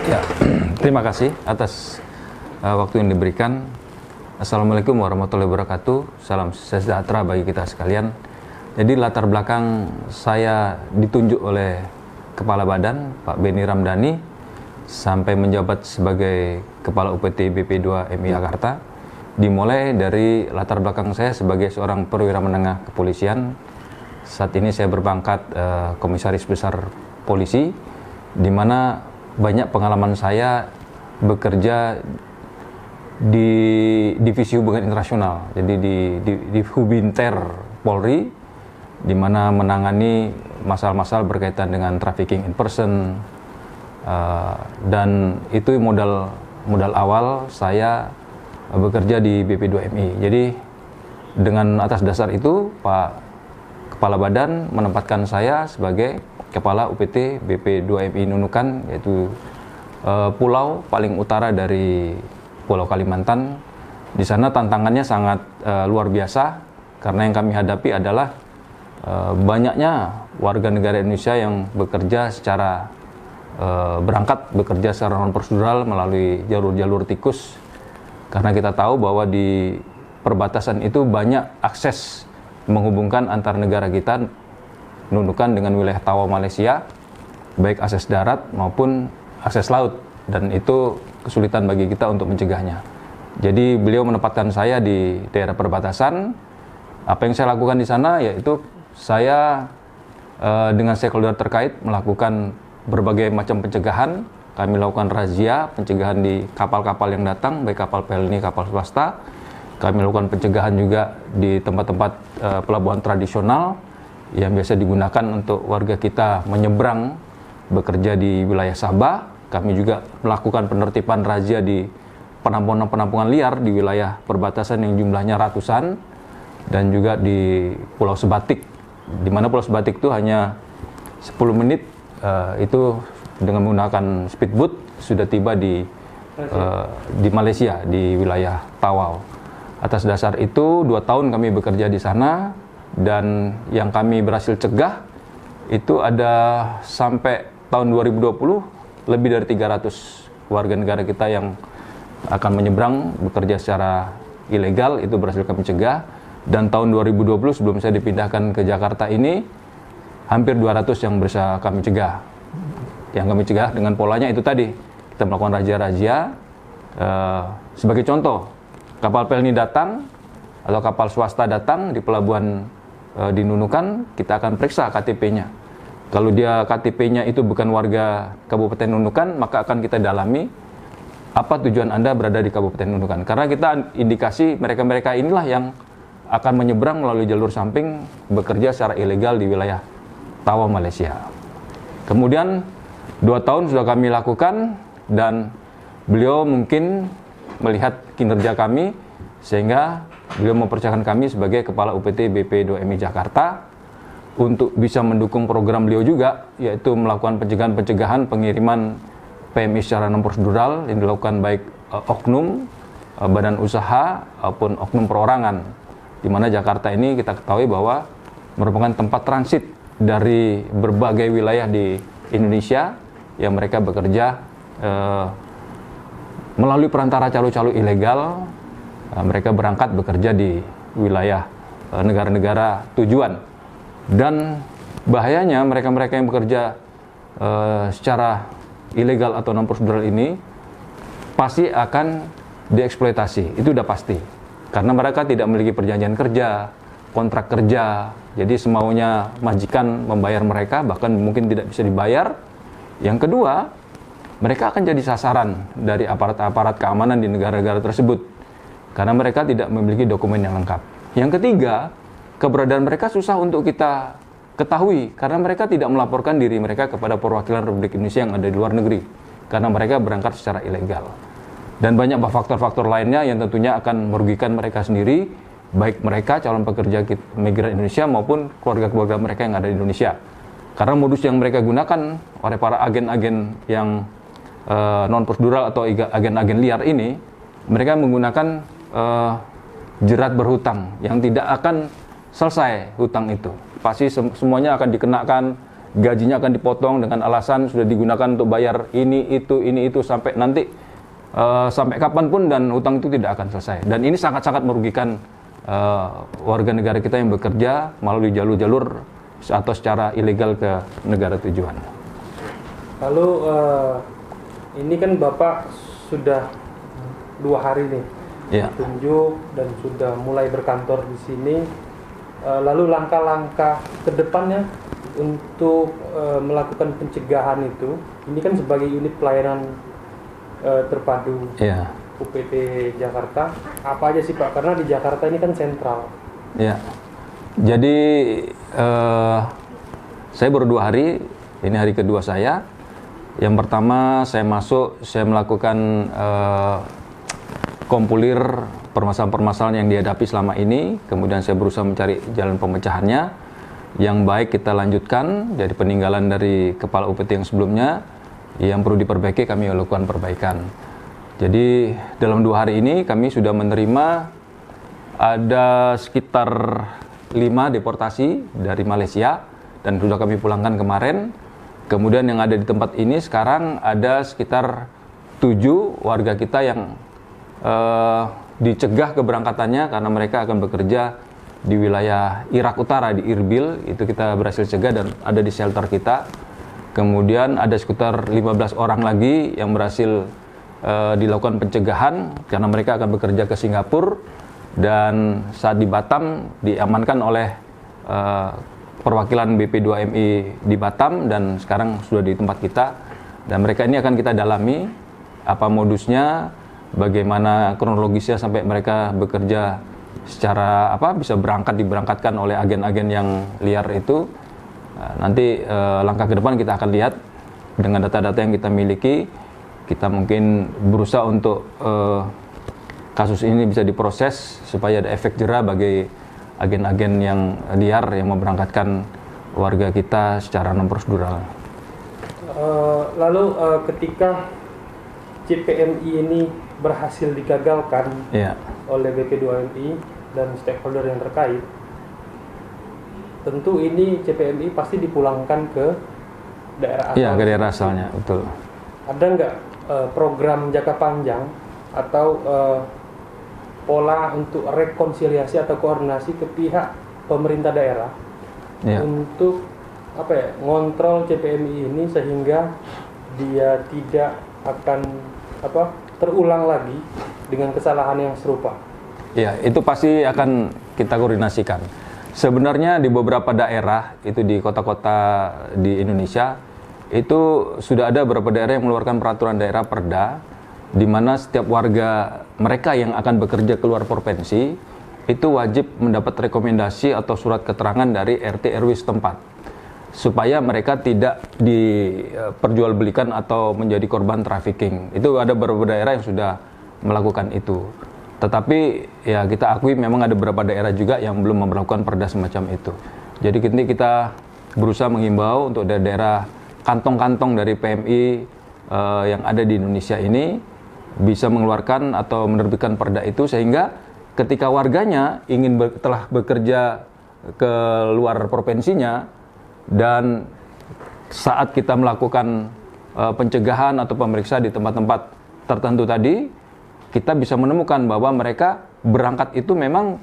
Ya, terima kasih atas waktu yang diberikan. Assalamualaikum warahmatullahi wabarakatuh. Salam sejahtera bagi kita sekalian. Jadi latar belakang saya ditunjuk oleh Kepala Badan, Pak Benny Ramdhani, sampai menjabat sebagai Kepala UPT BP2 MI Jakarta. Dimulai dari latar belakang saya sebagai seorang perwira menengah kepolisian. Saat ini saya berpangkat Komisaris Besar Polisi, di mana banyak pengalaman saya bekerja di Divisi Hubungan Internasional, jadi di Hubinter Polri, di mana menangani masalah-masalah berkaitan dengan trafficking in person, dan itu modal awal saya bekerja di BP2MI. Jadi dengan atas dasar itu Pak Kepala Badan menempatkan saya sebagai Kepala UPT BP2MI Nunukan, yaitu pulau paling utara dari Pulau Kalimantan. Di sana tantangannya sangat luar biasa, karena yang kami hadapi adalah banyaknya warga negara Indonesia yang bekerja secara berangkat bekerja secara non prosedural melalui jalur-jalur tikus, karena kita tahu bahwa di perbatasan itu banyak akses menghubungkan antar negara kita Nunukan dengan wilayah Tawau Malaysia, baik akses darat maupun akses laut, dan itu kesulitan bagi kita untuk mencegahnya. Jadi beliau menempatkan saya di daerah perbatasan. Apa yang saya lakukan di sana yaitu saya dengan stakeholder terkait melakukan berbagai macam pencegahan. Kami lakukan razia pencegahan di kapal-kapal yang datang, baik kapal pelni, kapal swasta. Kami lakukan pencegahan juga di tempat-tempat pelabuhan tradisional yang biasa digunakan untuk warga kita menyeberang bekerja di wilayah Sabah. Kami juga melakukan penertiban razia di penampungan liar di wilayah perbatasan yang jumlahnya ratusan, dan juga di Pulau Sebatik, di mana Pulau Sebatik itu hanya 10 menit itu dengan menggunakan speedboat sudah tiba di Malaysia, di wilayah Tawau. Atas dasar itu 2 tahun kami bekerja di sana, dan yang kami berhasil cegah itu ada sampai tahun 2020 lebih dari 300 warga negara kita yang akan menyeberang bekerja secara ilegal, itu berhasil kami cegah. Dan tahun 2020 sebelum saya dipindahkan ke Jakarta ini hampir 200 yang bisa kami cegah. Yang kami cegah dengan polanya itu tadi, kita melakukan razia-razia. Sebagai contoh, kapal pelni datang atau kapal swasta datang di pelabuhan di Nunukan, kita akan periksa KTP-nya. Kalau dia KTP-nya itu bukan warga Kabupaten Nunukan, maka akan kita dalami apa tujuan Anda berada di Kabupaten Nunukan. Karena kita indikasi mereka-mereka inilah yang akan menyeberang melalui jalur samping bekerja secara ilegal di wilayah Tawau Malaysia. Kemudian 2 tahun sudah kami lakukan, dan beliau mungkin melihat kinerja kami sehingga beliau mempercayakan kami sebagai Kepala UPT BP2MI Jakarta untuk bisa mendukung program beliau juga, yaitu melakukan pencegahan pengiriman PMI secara non prosedural yang dilakukan baik oknum, badan usaha maupun oknum perorangan, di mana Jakarta ini kita ketahui bahwa merupakan tempat transit dari berbagai wilayah di Indonesia yang mereka bekerja melalui perantara calo-calo ilegal. Mereka berangkat bekerja di wilayah negara-negara tujuan, dan bahayanya mereka-mereka yang bekerja secara ilegal atau non prosedural ini pasti akan dieksploitasi, itu udah pasti, karena mereka tidak memiliki perjanjian kerja, kontrak kerja, jadi semaunya majikan membayar mereka, bahkan mungkin tidak bisa dibayar. Yang kedua, mereka akan jadi sasaran dari aparat-aparat keamanan di negara-negara tersebut, karena mereka tidak memiliki dokumen yang lengkap. Yang ketiga, keberadaan mereka susah untuk kita ketahui, karena mereka tidak melaporkan diri mereka kepada perwakilan Republik Indonesia yang ada di luar negeri, karena mereka berangkat secara ilegal. Dan banyak faktor-faktor lainnya yang tentunya akan merugikan mereka sendiri, baik mereka calon pekerja migran Indonesia maupun keluarga-keluarga mereka yang ada di Indonesia. Karena modus yang mereka gunakan oleh para agen-agen yang non prosedural atau agen-agen liar ini, mereka menggunakan jerat berhutang yang tidak akan selesai hutang itu. Pasti semuanya akan dikenakan gajinya akan dipotong dengan alasan sudah digunakan untuk bayar ini itu sampai nanti sampai kapanpun, dan utang itu tidak akan selesai. Dan ini sangat-sangat merugikan warga negara kita yang bekerja melalui jalur-jalur atau secara ilegal ke negara tujuan. Lalu ini kan Bapak sudah 2 hari nih ditunjuk dan sudah mulai berkantor di sini. Lalu langkah-langkah ke depannya untuk melakukan pencegahan itu, ini kan sebagai unit pelayanan terpadu UPT Jakarta, apa aja sih Pak? Karena di Jakarta ini kan sentral. Ya, jadi saya baru 2 hari, ini hari kedua saya. Yang pertama saya masuk, saya melakukan kompulir permasalahan-permasalahan yang dihadapi selama ini, kemudian saya berusaha mencari jalan pemecahannya. Yang baik kita lanjutkan, jadi peninggalan dari kepala UPT yang sebelumnya, yang perlu diperbaiki kami lakukan perbaikan. Jadi dalam 2 hari ini kami sudah menerima ada sekitar 5 deportasi dari Malaysia dan sudah kami pulangkan kemarin. Kemudian yang ada di tempat ini sekarang ada sekitar 7 warga kita yang dicegah keberangkatannya karena mereka akan bekerja di wilayah Irak Utara, di Irbil. Itu kita berhasil cegah dan ada di shelter kita. Kemudian ada sekitar 15 orang lagi yang berhasil dilakukan pencegahan karena mereka akan bekerja ke Singapura, dan saat di Batam diamankan oleh perwakilan BP2MI di Batam dan sekarang sudah di tempat kita. Dan mereka ini akan kita dalami apa modusnya, bagaimana kronologisnya sampai mereka bekerja secara bisa diberangkatkan oleh agen-agen yang liar itu. Nanti langkah ke depan kita akan lihat dengan data-data yang kita miliki. Kita mungkin berusaha untuk kasus ini bisa diproses supaya ada efek jera bagi agen-agen yang liar yang memberangkatkan warga kita secara non prosedural. Lalu ketika CPMI ini berhasil digagalkan oleh BP2MI dan stakeholder yang terkait, tentu ini CPMI pasti dipulangkan ke daerah asal. Iya, ke daerah asalnya, betul. Ada nggak program jangka panjang atau pola untuk rekonsiliasi atau koordinasi ke pihak pemerintah daerah untuk ngontrol CPMI ini sehingga dia tidak akan terulang lagi dengan kesalahan yang serupa? Ya, itu pasti akan kita koordinasikan. Sebenarnya di beberapa daerah, itu di kota-kota di Indonesia, itu sudah ada beberapa daerah yang mengeluarkan peraturan daerah Perda, di mana setiap warga mereka yang akan bekerja keluar provinsi, itu wajib mendapat rekomendasi atau surat keterangan dari RT RW setempat, supaya mereka tidak diperjualbelikan atau menjadi korban trafficking. Itu ada beberapa daerah yang sudah melakukan itu. Tetapi ya kita akui memang ada beberapa daerah juga yang belum memperlakukan perda semacam itu. Jadi kita berusaha menghimbau untuk daerah kantong-kantong dari PMI yang ada di Indonesia ini bisa mengeluarkan atau menerbitkan perda itu, sehingga ketika warganya ingin telah bekerja ke luar provinsinya, dan saat kita melakukan pencegahan atau pemeriksaan di tempat-tempat tertentu tadi, kita bisa menemukan bahwa mereka berangkat itu memang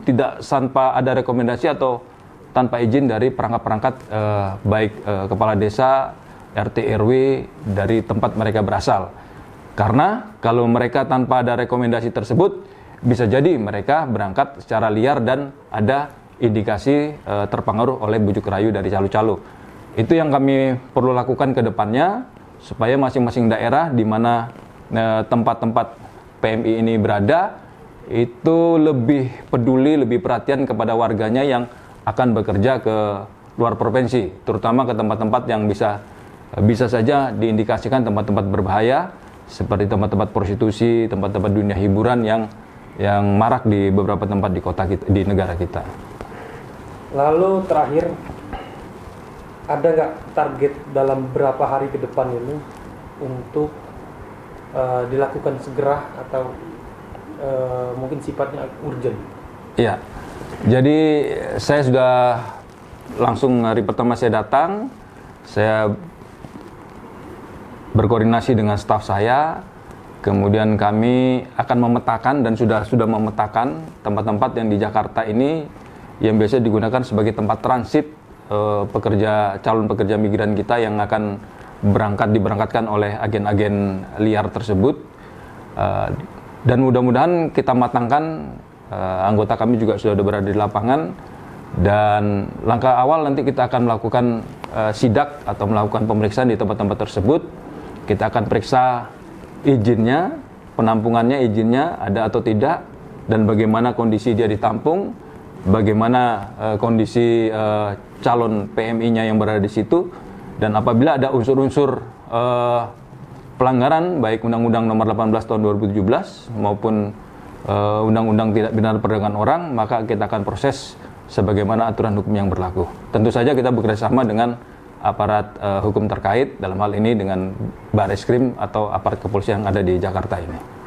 tidak tanpa ada rekomendasi atau tanpa izin dari perangkat-perangkat baik kepala desa, RT RW dari tempat mereka berasal. Karena kalau mereka tanpa ada rekomendasi tersebut, bisa jadi mereka berangkat secara liar dan ada indikasi terpengaruh oleh bujuk rayu dari calo-calo. Itu yang kami perlu lakukan ke depannya, supaya masing-masing daerah di mana tempat-tempat PMI ini berada, itu lebih peduli, lebih perhatian kepada warganya yang akan bekerja ke luar provinsi, terutama ke tempat-tempat yang bisa saja diindikasikan tempat-tempat berbahaya, seperti tempat-tempat prostitusi, tempat-tempat dunia hiburan yang marak di beberapa tempat di kota kita, di negara kita. Lalu terakhir, ada nggak target dalam berapa hari ke depan ini untuk dilakukan segera atau mungkin sifatnya urgent? Iya, jadi saya sudah langsung hari pertama saya datang, saya berkoordinasi dengan staf saya, kemudian kami akan memetakan dan sudah memetakan tempat-tempat yang di Jakarta ini yang biasa digunakan sebagai tempat transit calon pekerja migran kita yang akan diberangkatkan oleh agen-agen liar tersebut. Dan mudah-mudahan kita matangkan, anggota kami juga sudah berada di lapangan, dan langkah awal nanti kita akan melakukan sidak atau melakukan pemeriksaan di tempat-tempat tersebut. Kita akan periksa izinnya, penampungannya, izinnya ada atau tidak, dan bagaimana kondisi dia ditampung, bagaimana kondisi calon PMI-nya yang berada di situ, dan apabila ada unsur-unsur pelanggaran baik Undang-Undang Nomor 18 Tahun 2017 maupun Undang-Undang Tindak Pidana Perdagangan Orang, maka kita akan proses sebagaimana aturan hukum yang berlaku. Tentu saja kita bekerjasama dengan aparat hukum terkait, dalam hal ini dengan Barreskrim atau aparat kepolisian yang ada di Jakarta ini.